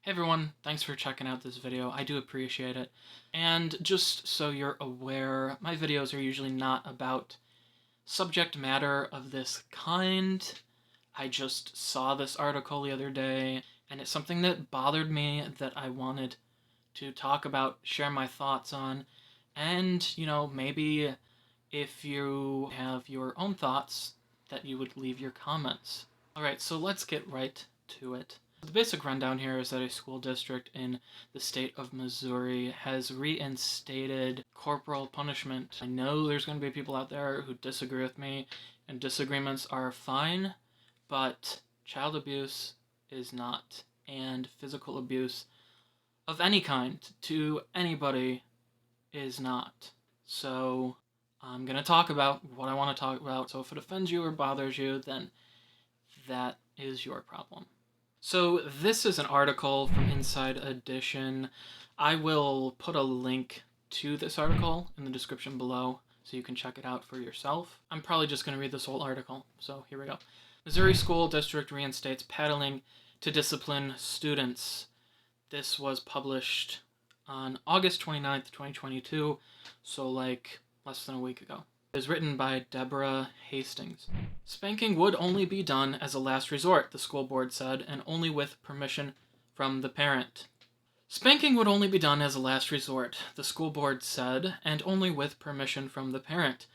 Hey everyone, thanks for checking out this video. I do appreciate it. And just so you're aware, my videos are usually not about subject matter of this kind. I just saw this article the other day, and it's something that bothered me that I wanted to talk about, share my thoughts on, and, maybe if you have your own thoughts, that you would leave your comments. Alright, so let's get right to it. The basic rundown here is that a school district in the state of Missouri has reinstated corporal punishment. I know there's going to be people out there who disagree with me, and disagreements are fine, but child abuse is not, and physical abuse of any kind to anybody is not. So I'm going to talk about what I want to talk about, so if it offends you or bothers you, then that is your problem. So this is an article from Inside Edition. I will put a link to this article in the description below so you can check it out for yourself. I'm probably just going to read this whole article, so here we go. Missouri School District reinstates paddling to discipline students. This was published on August 29th, 2022, so like less than a week ago. It is written by Deborah Hastings. Spanking would only be done as a last resort, the school board said, and only with permission from the parent. Spanking would only be done as a last resort, the school board said, and only with permission from the parent.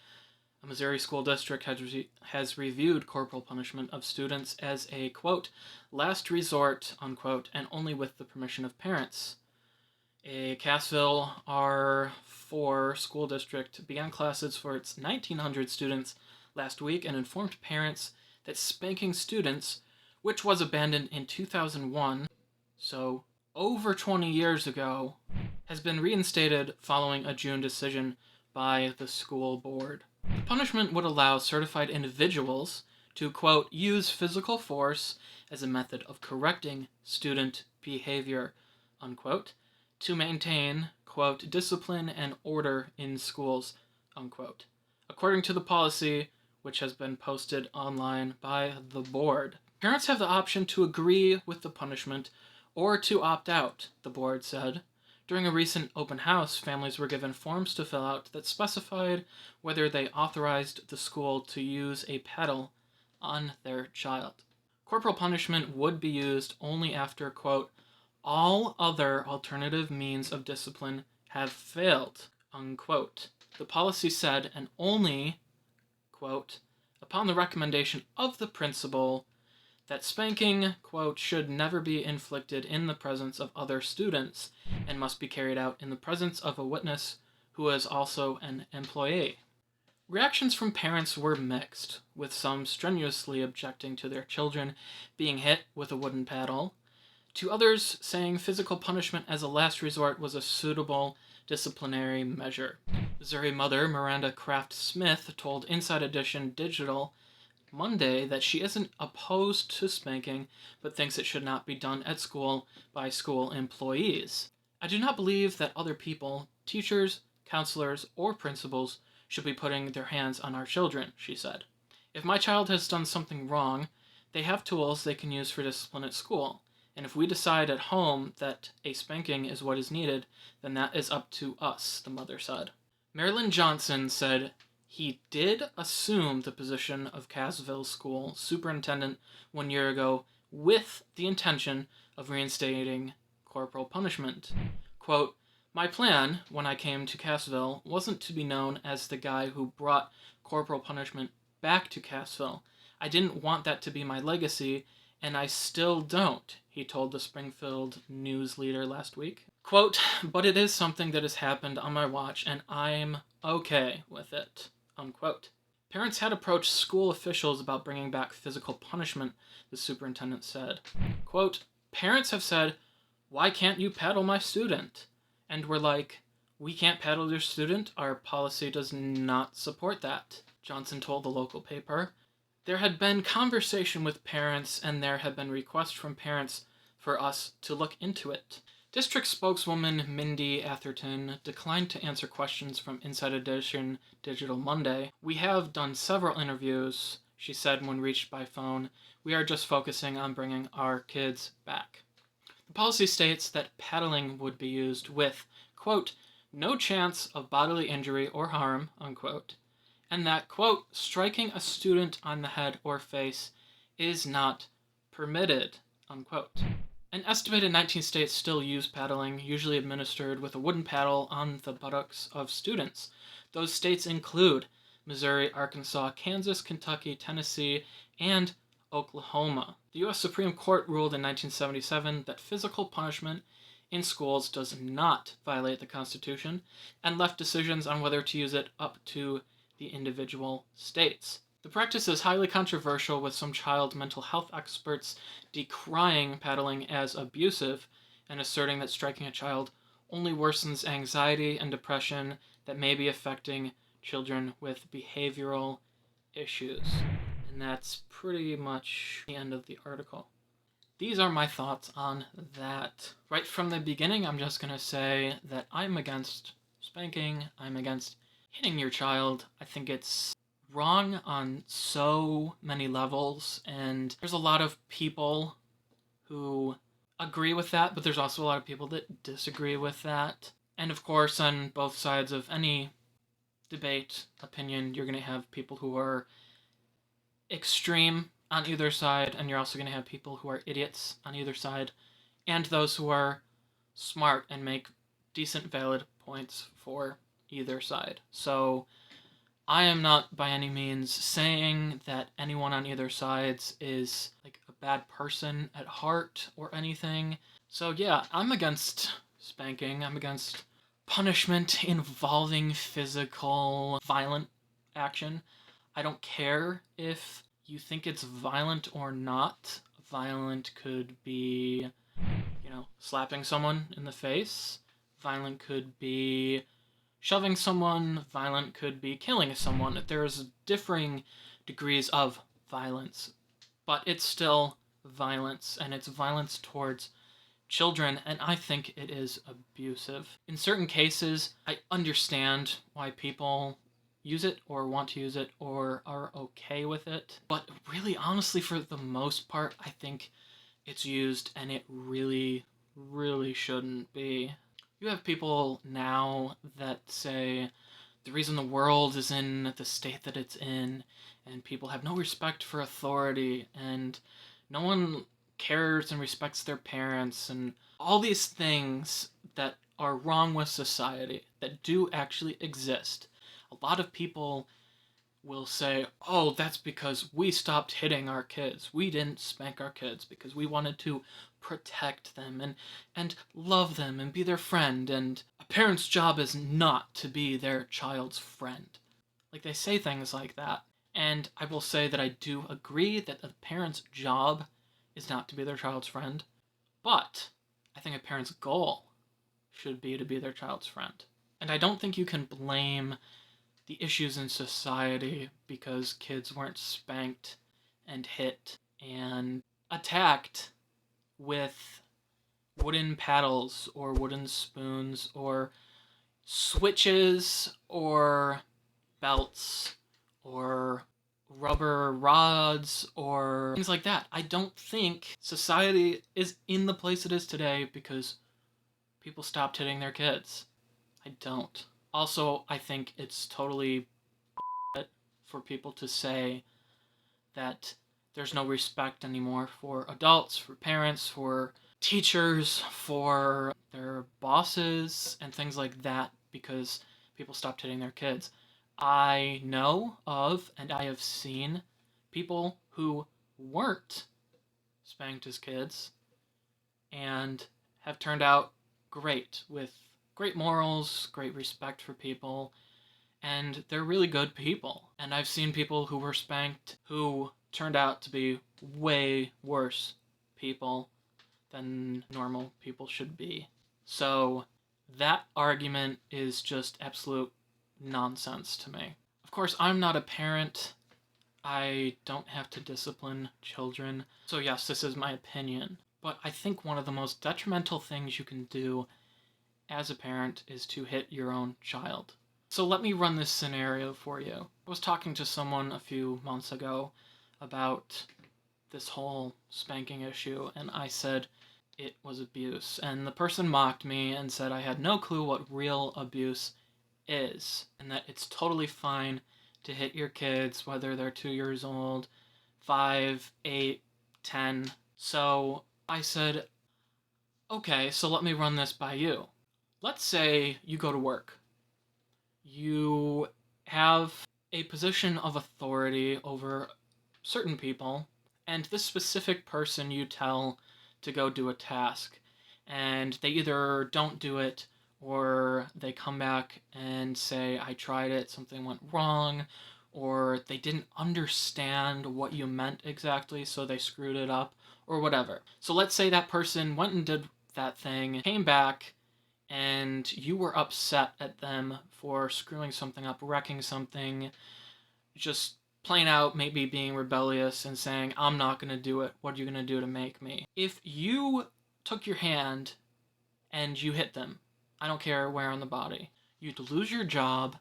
A Missouri school district has reviewed corporal punishment of students as a, quote, last resort, unquote, and only with the permission of parents. A Cassville R4 school district began classes for its 1,900 students last week and informed parents that spanking students, which was abandoned in 2001, so over 20 years ago, has been reinstated following a June decision by the school board. The punishment would allow certified individuals to, quote, use physical force as a method of correcting student behavior, unquote, to maintain, quote, discipline and order in schools, unquote, according to the policy, which has been posted online by the board. Parents have the option to agree with the punishment or to opt out, the board said. During a recent open house, families were given forms to fill out that specified whether they authorized the school to use a paddle on their child. Corporal punishment would be used only after, quote, all other alternative means of discipline have failed, unquote. The policy said, and only, quote, upon the recommendation of the principal, that spanking, quote, should never be inflicted in the presence of other students and must be carried out in the presence of a witness who is also an employee. Reactions from parents were mixed, with some strenuously objecting to their children being hit with a wooden paddle, to others saying physical punishment as a last resort was a suitable disciplinary measure. Missouri mother Miranda Kraft Smith told Inside Edition Digital Monday that she isn't opposed to spanking, but thinks it should not be done at school by school employees. I do not believe that other people, teachers, counselors, or principals, should be putting their hands on our children, she said. If my child has done something wrong, they have tools they can use for discipline at school. And if we decide at home that a spanking is what is needed, then that is up to us, the mother said. Marilyn Johnson said he did assume the position of Cassville School superintendent 1 year ago with the intention of reinstating corporal punishment. Quote, my plan, when I came to Cassville, wasn't to be known as the guy who brought corporal punishment back to Cassville. I didn't want that to be my legacy, and I still don't, he told the Springfield News Leader last week. Quote, but it is something that has happened on my watch, and I'm okay with it, unquote. Parents had approached school officials about bringing back physical punishment, the superintendent said. Quote, parents have said, why can't you paddle my student? And we're like, we can't paddle your student? Our policy does not support that, Johnson told the local paper. There had been conversation with parents, and there had been requests from parents for us to look into it. District spokeswoman Mindy Atherton declined to answer questions from Inside Edition Digital Monday. We have done several interviews, she said when reached by phone. We are just focusing on bringing our kids back. The policy states that paddling would be used with, quote, no chance of bodily injury or harm, unquote, and that, quote, striking a student on the head or face is not permitted, unquote. An estimated 19 states still use paddling, usually administered with a wooden paddle on the buttocks of students. Those states include Missouri, Arkansas, Kansas, Kentucky, Tennessee, and Oklahoma. The U.S. Supreme Court ruled in 1977 that physical punishment in schools does not violate the Constitution and left decisions on whether to use it up to the individual states. The practice is highly controversial, with some child mental health experts decrying paddling as abusive and asserting that striking a child only worsens anxiety and depression that may be affecting children with behavioral issues. And that's pretty much the end of the article. These are my thoughts on that. Right from the beginning, I'm just going to say that I'm against spanking. I'm against hitting your child. I think it's wrong on so many levels, and there's a lot of people who agree with that, but there's also a lot of people that disagree with that. And of course, on both sides of any debate, opinion, you're going to have people who are extreme on either side, and you're also going to have people who are idiots on either side, and those who are smart and make decent, valid points for either side. So I am not by any means saying that anyone on either sides is like a bad person at heart or anything. So yeah, I'm against spanking. I'm against punishment involving physical, violent action. I don't care if you think it's violent or not. Violent could be, slapping someone in the face. Violent could be shoving someone. Violent could be killing someone. There's differing degrees of violence, but it's still violence, and it's violence towards children, and I think it is abusive. In certain cases, I understand why people use it or want to use it or are okay with it, but really, honestly, for the most part, I think it's used, and it really, really shouldn't be. You have people now that say the reason the world is in the state that it's in, and people have no respect for authority, and no one cares and respects their parents, and all these things that are wrong with society that do actually exist. A lot of people will say, oh, that's because we stopped hitting our kids. We didn't spank our kids because we wanted to protect them and love them and be their friend, and a parent's job is not to be their child's friend. Like, they say things like that, and I will say that I do agree that a parent's job is not to be their child's friend, but I think a parent's goal should be to be their child's friend. And I don't think you can blame the issues in society because kids weren't spanked and hit and attacked with wooden paddles or wooden spoons or switches or belts or rubber rods or things like that. I don't think society is in the place it is today because people stopped hitting their kids. I don't. Also, I think it's totally for people to say that there's no respect anymore for adults, for parents, for teachers, for their bosses, and things like that because people stopped hitting their kids. I know of, and I have seen, people who weren't spanked as kids and have turned out great, with great morals, great respect for people, and they're really good people. And I've seen people who were spanked who turned out to be way worse people than normal people should be. So that argument is just absolute nonsense to me. Of course, I'm not a parent. I don't have to discipline children. So yes, this is my opinion. But I think one of the most detrimental things you can do as a parent is to hit your own child. So let me run this scenario for you. I was talking to someone a few months ago about this whole spanking issue, and I said, it was abuse. And the person mocked me and said I had no clue what real abuse is, and that it's totally fine to hit your kids, whether they're 2 years old, 5, 8, 10. So I said, okay, so let me run this by you. Let's say you go to work. You have a position of authority over certain people, and this specific person you tell to go do a task, and they either don't do it or they come back and say, I tried it, something went wrong, or they didn't understand what you meant exactly, so they screwed it up, or whatever. So let's say that person went and did that thing, came back, and you were upset at them for screwing something up, wrecking something, just plain out maybe being rebellious and saying, I'm not going to do it. What are you going to do to make me? If you took your hand and you hit them, I don't care where on the body, you'd lose your job,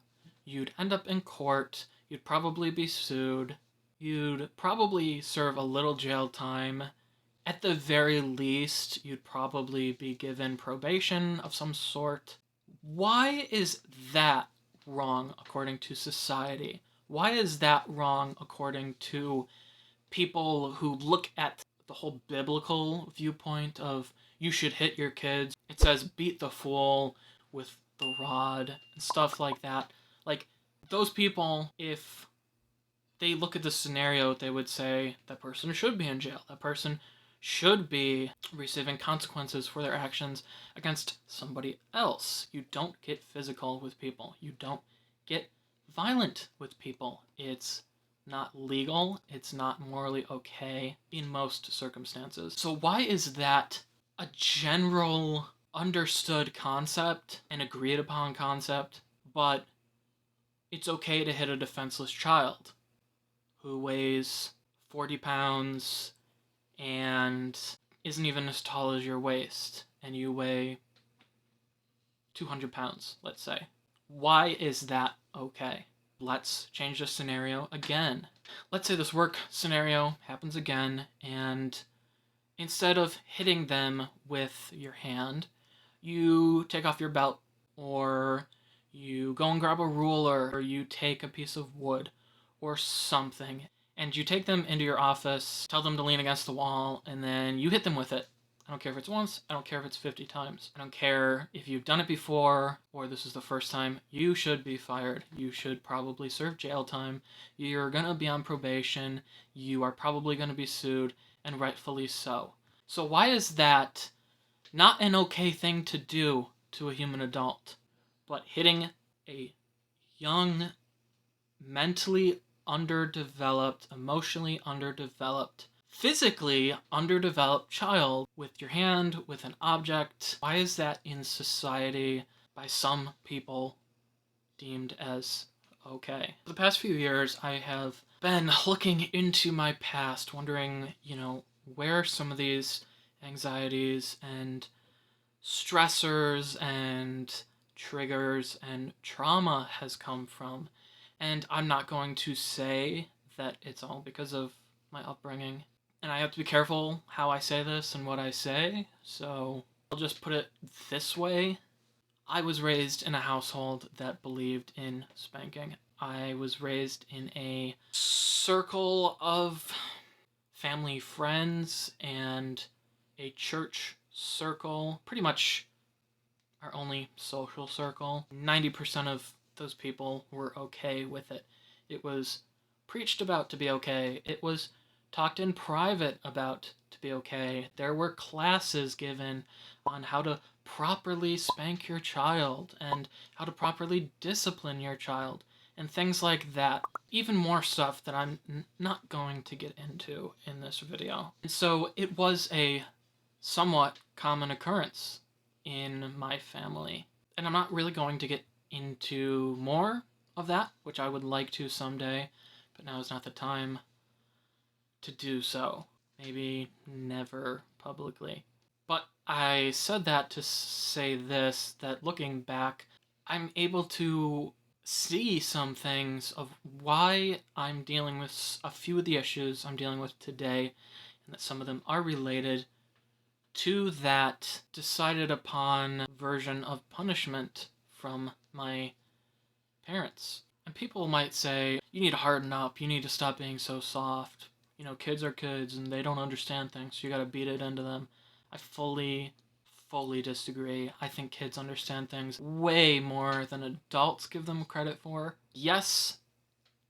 you'd end up in court, you'd probably be sued, you'd probably serve a little jail time. At the very least, you'd probably be given probation of some sort. Why is that wrong according to society? Why is that wrong according to people who look at the whole biblical viewpoint of you should hit your kids? It says beat the fool with the rod and stuff like that. Like, those people, if they look at the scenario, they would say that person should be in jail. That person should be receiving consequences for their actions against somebody else. You don't get physical with people. You don't get violent with people. It's not legal. It's not morally okay in most circumstances. So why is that a general understood concept, an agreed upon concept, but it's okay to hit a defenseless child who weighs 40 pounds and isn't even as tall as your waist, and you weigh 200 pounds, let's say? Why is that okay? Let's change the scenario again. Let's say this work scenario happens again, and instead of hitting them with your hand, you take off your belt, or you go and grab a ruler, or you take a piece of wood or something, and you take them into your office, tell them to lean against the wall, and then you hit them with it. I don't care if it's once, I don't care if it's 50 times. I don't care if you've done it before or this is the first time. You should be fired. You should probably serve jail time. You're gonna be on probation. You are probably gonna be sued, and rightfully so. So why is that not an okay thing to do to a human adult, but hitting a young, mentally underdeveloped, emotionally underdeveloped, physically underdeveloped child with your hand, with an object? Why is that in society by some people deemed as okay? For the past few years, I have been looking into my past, wondering, where some of these anxieties and stressors and triggers and trauma has come from. And I'm not going to say that it's all because of my upbringing. And I have to be careful how I say this and what I say, so I'll just put it this way. I was raised in a household that believed in spanking. I was raised in a circle of family friends and a church circle, pretty much our only social circle. 90% of those people were okay with it. It was preached about to be okay. It was talked in private about to be okay. There were classes given on how to properly spank your child and how to properly discipline your child and things like that. Even more stuff that I'm not going to get into in this video. And so it was a somewhat common occurrence in my family. And I'm not really going to get into more of that, which I would like to someday, but now is not the time to do so. Maybe never publicly. But I said that to say this, that looking back, I'm able to see some things of why I'm dealing with a few of the issues I'm dealing with today, and that some of them are related to that decided upon version of punishment from my parents. And people might say, you need to harden up, you need to stop being so soft. You know, kids are kids and they don't understand things, so you gotta beat it into them. I fully disagree. I think kids understand things way more than adults give them credit for. Yes,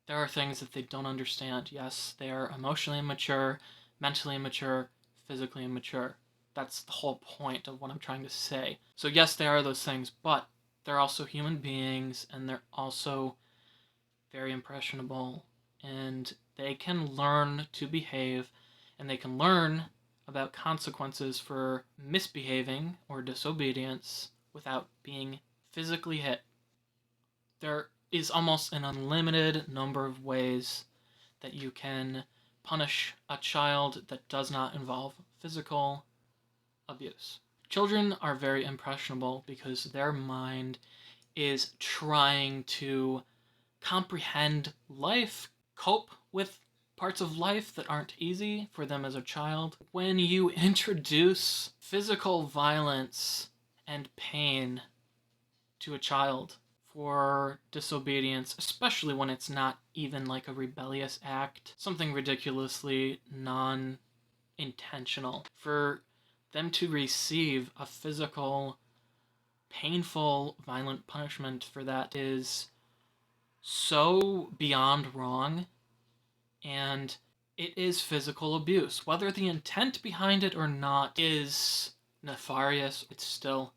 there are things that they don't understand. Yes, they are emotionally immature, mentally immature, physically immature. That's the whole point of what I'm trying to say. So yes, they are those things, but they're also human beings and they're also very impressionable, and they can learn to behave, and they can learn about consequences for misbehaving or disobedience without being physically hit. There is almost an unlimited number of ways that you can punish a child that does not involve physical abuse. Children are very impressionable because their mind is trying to comprehend life, cope with parts of life that aren't easy for them as a child. When you introduce physical violence and pain to a child for disobedience, especially when it's not even like a rebellious act, something ridiculously non-intentional, for them to receive a physical, painful, violent punishment for that is so beyond wrong, and it is physical abuse. Whether the intent behind it or not is nefarious, it's still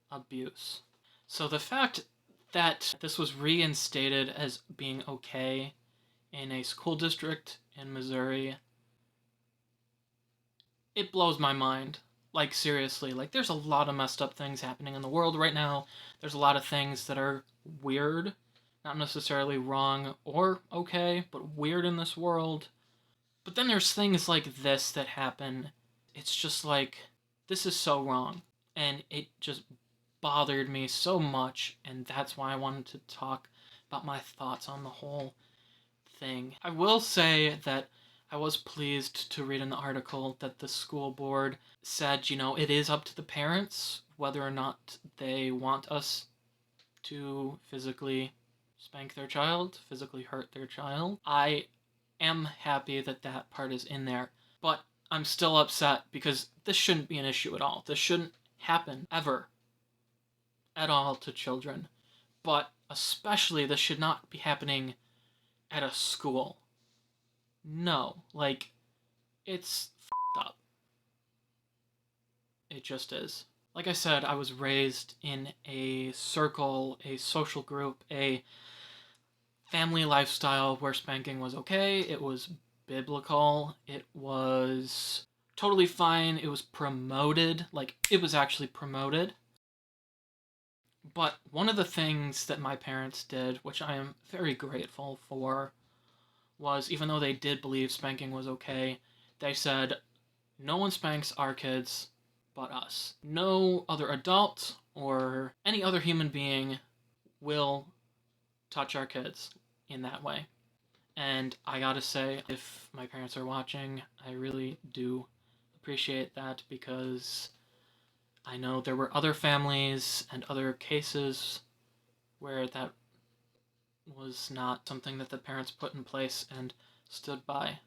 abuse. So the fact that this was reinstated as being okay in a school district in Missouri, it blows my mind. Like, seriously, like, there's a lot of messed up things happening in the world right now. There's a lot of things that are weird, not necessarily wrong or okay, but weird in this world. But then there's things like this that happen. It's just like, this is so wrong. And it just bothered me so much, and that's why I wanted to talk about my thoughts on the whole thing. I will say that I was pleased to read in the article that the school board said, it is up to the parents whether or not they want us to physically spank their child, physically hurt their child. I am happy that that part is in there, but I'm still upset because this shouldn't be an issue at all. This shouldn't happen ever at all to children, but especially this should not be happening at a school. No, like, it's f***ed up. It just is. Like I said, I was raised in a circle, a social group, a family lifestyle where spanking was okay, it was biblical, it was totally fine, it was promoted, like, it was actually promoted. But one of the things that my parents did, which I am very grateful for, was even though they did believe spanking was okay, they said, no one spanks our kids but us. No other adult or any other human being will touch our kids in that way. And I gotta say, if my parents are watching, I really do appreciate that, because I know there were other families and other cases where that was not something that the parents put in place and stood by.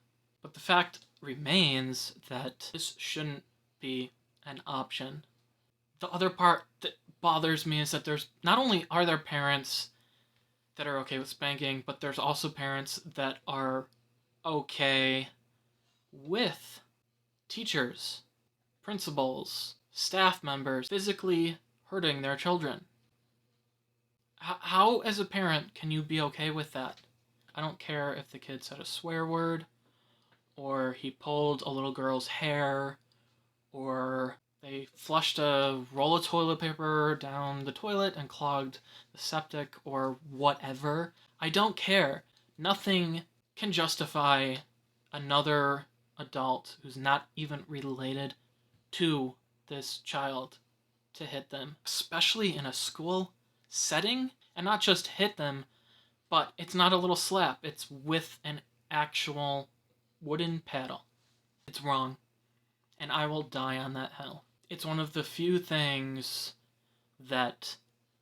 But the fact remains that this shouldn't be an option. The other part that bothers me is that there's not only are there parents that are okay with spanking, but there's also parents that are okay with teachers, principals, staff members physically hurting their children. How, as a parent, can you be okay with that? I don't care if the kid said a swear word, or he pulled a little girl's hair, or they flushed a roll of toilet paper down the toilet and clogged the septic, or whatever. I don't care. Nothing can justify another adult who's not even related to this child to hit them, especially in a school setting, and not just hit them, but it's not a little slap, it's with an actual wooden paddle. It's wrong. and I will die on that hill. It's one of the few things that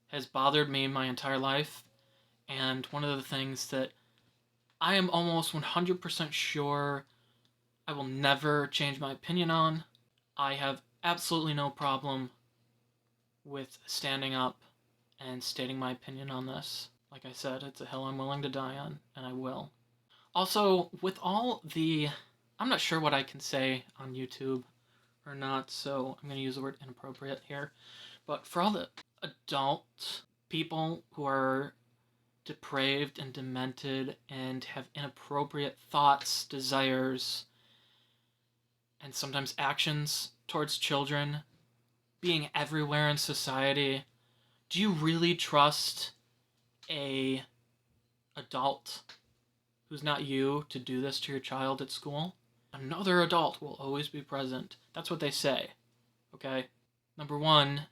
has bothered me my entire life, and one of the things that I am almost 100% sure I will never change my opinion on. I have absolutely no problem with standing up and stating my opinion on this. Like I said, it's a hill I'm willing to die on, and I will. Also, with all the... I'm not sure what I can say on YouTube or not, so I'm going to use the word inappropriate here. But for all the adult people who are depraved and demented and have inappropriate thoughts, desires, and sometimes actions towards children being everywhere in society, do you really trust a adult who's not you to do this to your child at school? Another adult will always be present. That's what they say, okay? Number one,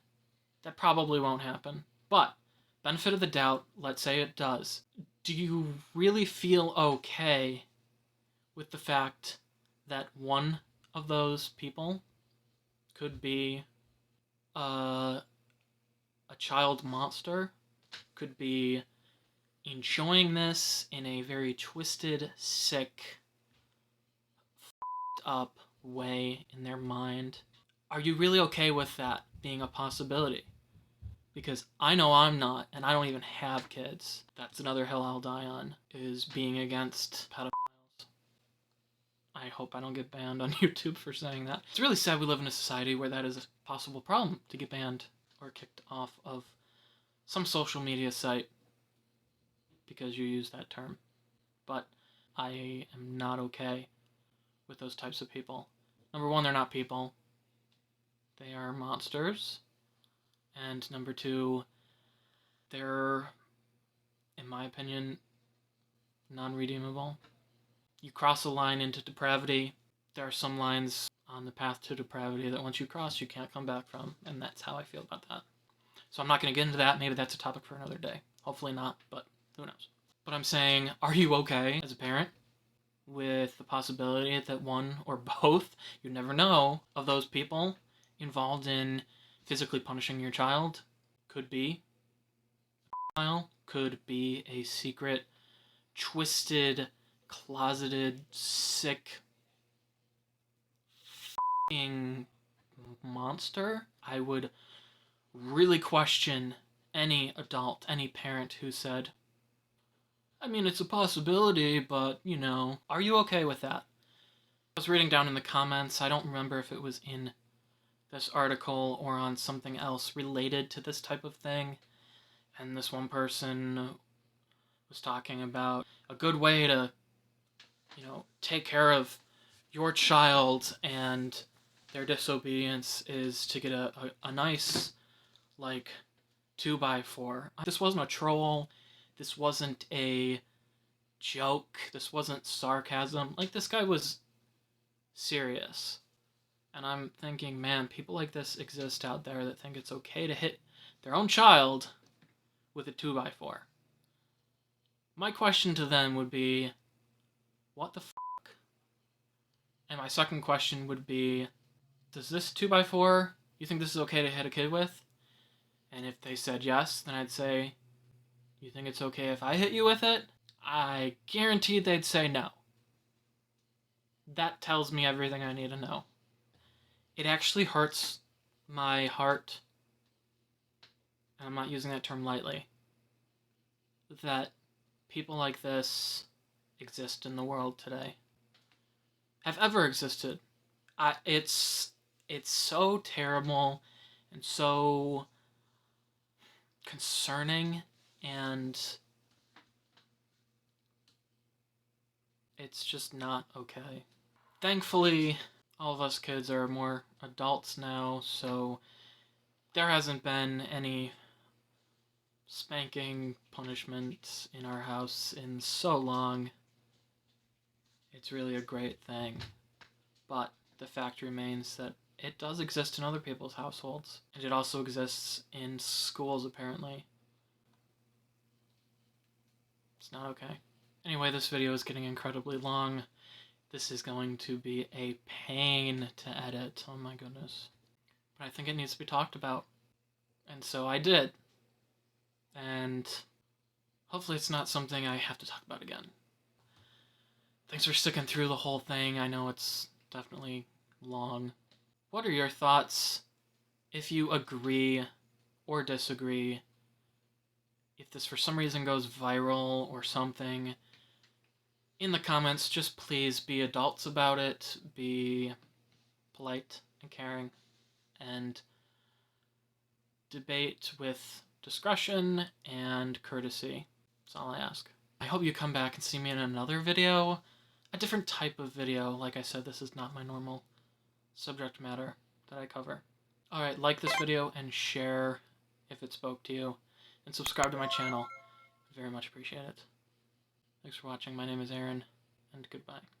that probably won't happen. But, benefit of the doubt, let's say it does. Do you really feel okay with the fact that one of those people could be a child monster, could be enjoying this in a very twisted, sick, up way in their mind? Are you really okay with that being a possibility? Because I know I'm not, and I don't even have kids. That's another hill I'll die on, is being against pedophiles. I hope I don't get banned on YouTube for saying that. It's really sad we live in a society where that is a possible problem, to get banned or kicked off of some social media site because you use that term. But I am not okay with those types of people. Number one, they're not people. They are monsters. And number two, they're, in my opinion, non-redeemable. You cross a line into depravity. There are some lines on the path to depravity that once you cross, you can't come back from, and that's how I feel about that. So I'm not going to get into that. Maybe that's a topic for another day. Hopefully not, but who knows. But I'm saying, are you okay as a parent with the possibility that one or both, you never know, of those people involved in physically punishing your child could be a pedophile, could be a secret, twisted, closeted, sick, f***ing monster? I would really question any adult, any parent who said, I mean, it's a possibility, but, you know, are you okay with that? I was reading down in the comments, I don't remember if it was in this article or on something else related to this type of thing, and this one person was talking about a good way to, you know, take care of your child and their disobedience is to get a nice, like, 2x4. This wasn't a troll. This wasn't a joke. This wasn't sarcasm. Like, this guy was serious. And I'm thinking, man, people like this exist out there that think it's okay to hit their own child with a 2x4. My question to them would be, what the fuck? And my second question would be, does this 2x4, you think this is okay to hit a kid with? And if they said yes, then I'd say, you think it's okay if I hit you with it? I guarantee they'd say no. That tells me everything I need to know. It actually hurts my heart, and I'm not using that term lightly, that people like this exist in the world today. Have ever existed. It's so terrible and so concerning, and it's just not okay. Thankfully, all of us kids are more adults now, so there hasn't been any spanking punishment in our house in so long. It's really a great thing. But the fact remains that it does exist in other people's households. And it also exists in schools, apparently. It's not okay. Anyway, this video is getting incredibly long, This is going to be a pain to edit. Oh my goodness. But I think it needs to be talked about. And so I did. And hopefully it's not something I have to talk about again. Thanks for sticking through the whole thing. I know it's definitely long. What are your thoughts if you agree or disagree? If this for some reason goes viral or something, in the comments, just please be adults about it, be polite and caring, and debate with discretion and courtesy. That's all I ask. I hope you come back and see me in another video, a different type of video. Like I said, this is not my normal subject matter that I cover. Alright, like this video and share if it spoke to you, and subscribe to my channel. I very much appreciate it. Thanks for watching. My name is Aaron, and goodbye.